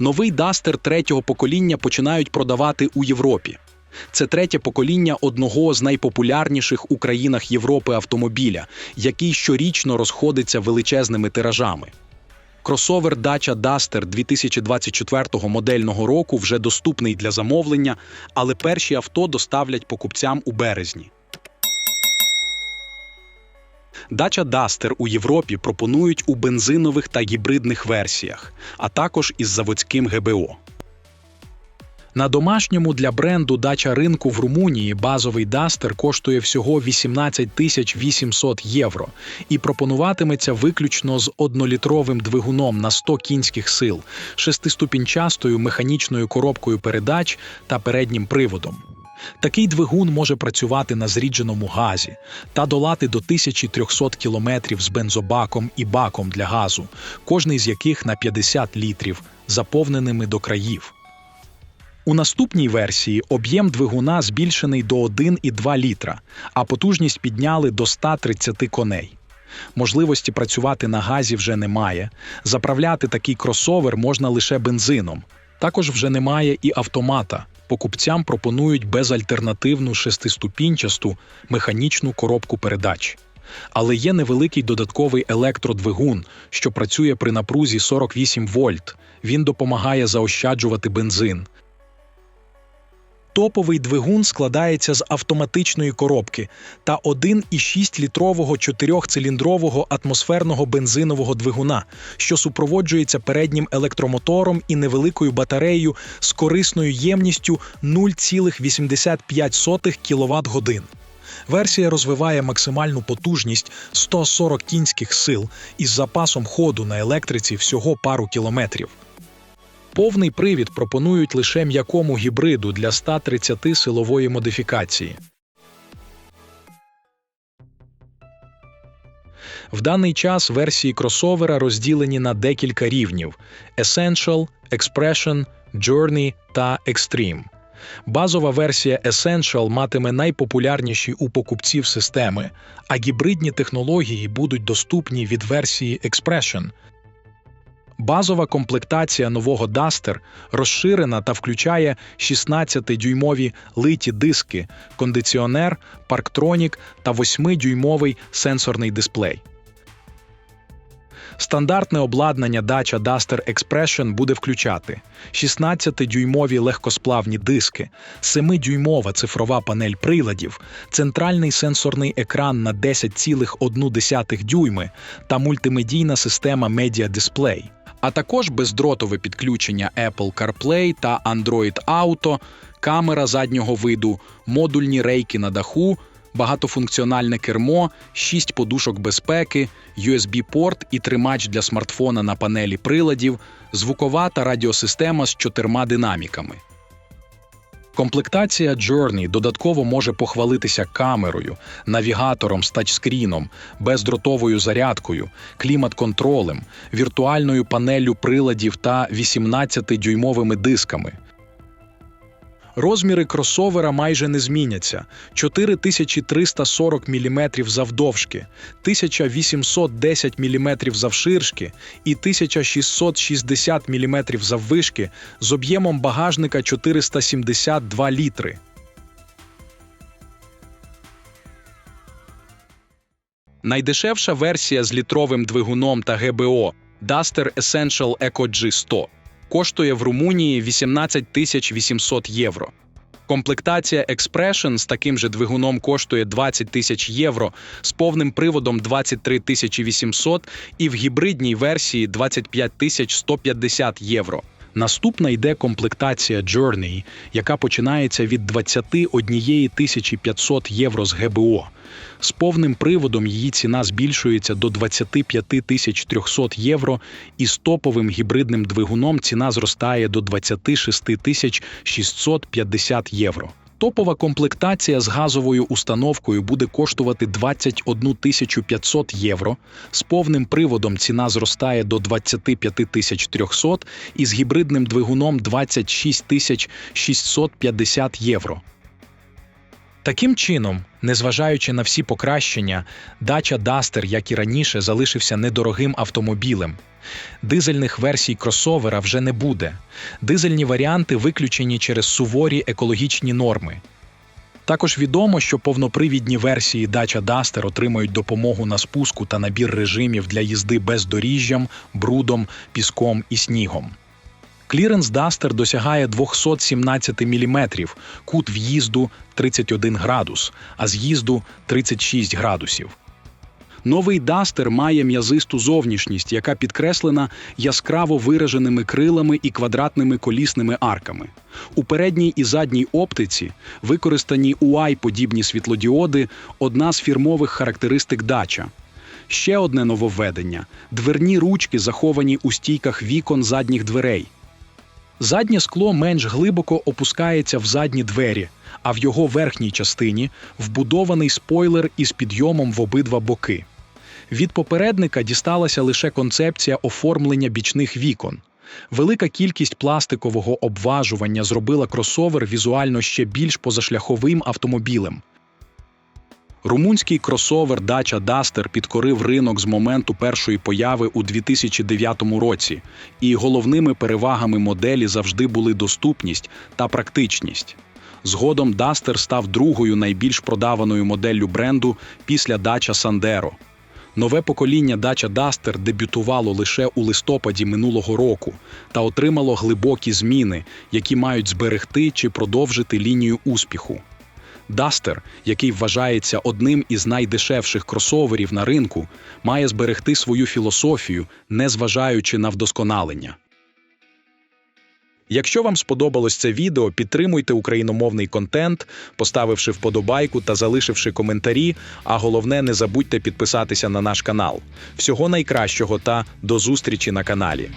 Новий Duster третього покоління починають продавати у Європі. Це третє покоління одного з найпопулярніших у країнах Європи автомобіля, який щорічно розходиться величезними тиражами. Кросовер Dacia Duster 2024 модельного року вже доступний для замовлення, але перші авто доставлять покупцям у березні. Dacia Duster у Європі пропонують у бензинових та гібридних версіях, а також із заводським ГБО. На домашньому для бренду Dacia ринку в Румунії базовий Duster коштує всього 18 800 євро і пропонуватиметься виключно з 1-літровим двигуном на 100 кінських сил, 6-ступінчастою механічною коробкою передач та переднім приводом. Такий двигун може працювати на зрідженому газі та долати до 1300 км з бензобаком і баком для газу, кожний з яких на 50 літрів, заповненими до країв. У наступній версії об'єм двигуна збільшений до 1,2 літра, а потужність підняли до 130 коней. Можливості працювати на газі вже немає. Заправляти такий кросовер можна лише бензином. Також вже немає і автомата. Покупцям пропонують безальтернативну 6-ступінчасту механічну коробку передач. Але є невеликий додатковий електродвигун, що працює при напрузі 48 вольт. Він допомагає заощаджувати бензин. Топовий двигун складається з автоматичної коробки та 1,6-літрового 4-циліндрового атмосферного бензинового двигуна, що супроводжується переднім електромотором і невеликою батареєю з корисною ємністю 0,85 кВт-годин. Версія розвиває максимальну потужність 140 кінських сил із запасом ходу на електриці всього пару кілометрів. Повний привід пропонують лише м'якому гібриду для 130 силової модифікації. В даний час версії кросовера розділені на декілька рівнів – Essential, Expression, Journey та Extreme. Базова версія Essential матиме найпопулярніші у покупців системи, а гібридні технології будуть доступні від версії Expression. Базова комплектація нового Duster розширена та включає 16-дюймові литі диски, кондиціонер, парктронік та 8-дюймовий сенсорний дисплей. Стандартне обладнання Dacia Duster Expression буде включати 16-дюймові легкосплавні диски, 7-дюймова цифрова панель приладів, центральний сенсорний екран на 10,1 дюйми та мультимедійна система Media Display, а також бездротове підключення Apple CarPlay та Android Auto, камера заднього виду, модульні рейки на даху, багатофункціональне кермо, 6 подушок безпеки, USB-порт і тримач для смартфона на панелі приладів, звукова та радіосистема з 4 динаміками. Комплектація Journey додатково може похвалитися камерою, навігатором з тачскріном, бездротовою зарядкою, клімат-контролем, віртуальною панеллю приладів та 18-дюймовими дисками. Розміри кросовера майже не зміняться – 4340 мм завдовжки, 1810 мм завширшки і 1660 мм заввишки з об'ємом багажника 472 літри. Найдешевша версія з літровим двигуном та ГБО Duster Essential Eco G100 коштує в Румунії 18 800 євро. Комплектація Expression з таким же двигуном коштує 20 тисяч євро, з повним приводом 23 800 і в гібридній версії 25 150 євро. Наступна йде комплектація Journey, яка починається від 21 500 євро з ГБО. З повним приводом її ціна збільшується до 25 300 євро і з топовим гібридним двигуном ціна зростає до 26 650 євро. Топова комплектація з газовою установкою буде коштувати 21 500 євро, з повним приводом ціна зростає до 25 300 і з гібридним двигуном 26 650 євро. Таким чином, незважаючи на всі покращення, Dacia Duster, як і раніше, залишився недорогим автомобілем. Дизельних версій кросовера вже не буде. Дизельні варіанти виключені через суворі екологічні норми. Також відомо, що повнопривідні версії Dacia Duster отримають допомогу на спуску та набір режимів для їзди бездоріжжям, брудом, піском і снігом. Кліренс Duster досягає 217 мм, кут в'їзду – 31 градус, а з'їзду – 36 градусів. Новий Duster має м'язисту зовнішність, яка підкреслена яскраво вираженими крилами і квадратними колісними арками. У передній і задній оптиці використані UI-подібні світлодіоди – одна з фірмових характеристик Dacia. Ще одне нововведення – дверні ручки заховані у стійках вікон задніх дверей. Заднє скло менш глибоко опускається в задні двері, а в його верхній частині вбудований спойлер із підйомом в обидва боки. Від попередника дісталася лише концепція оформлення бічних вікон. Велика кількість пластикового обважування зробила кросовер візуально ще більш позашляховим автомобілем. Румунський кросовер Dacia Duster підкорив ринок з моменту першої появи у 2009 році, і головними перевагами моделі завжди були доступність та практичність. Згодом Duster став другою найбільш продаваною моделлю бренду після Dacia Sandero. Нове покоління Dacia Duster дебютувало лише у листопаді минулого року та отримало глибокі зміни, які мають зберегти чи продовжити лінію успіху. Duster, який вважається одним із найдешевших кросоверів на ринку, має зберегти свою філософію, незважаючи на вдосконалення. Якщо вам сподобалось це відео, підтримуйте україномовний контент, поставивши вподобайку та залишивши коментарі, а головне, не забудьте підписатися на наш канал. Всього найкращого та до зустрічі на каналі!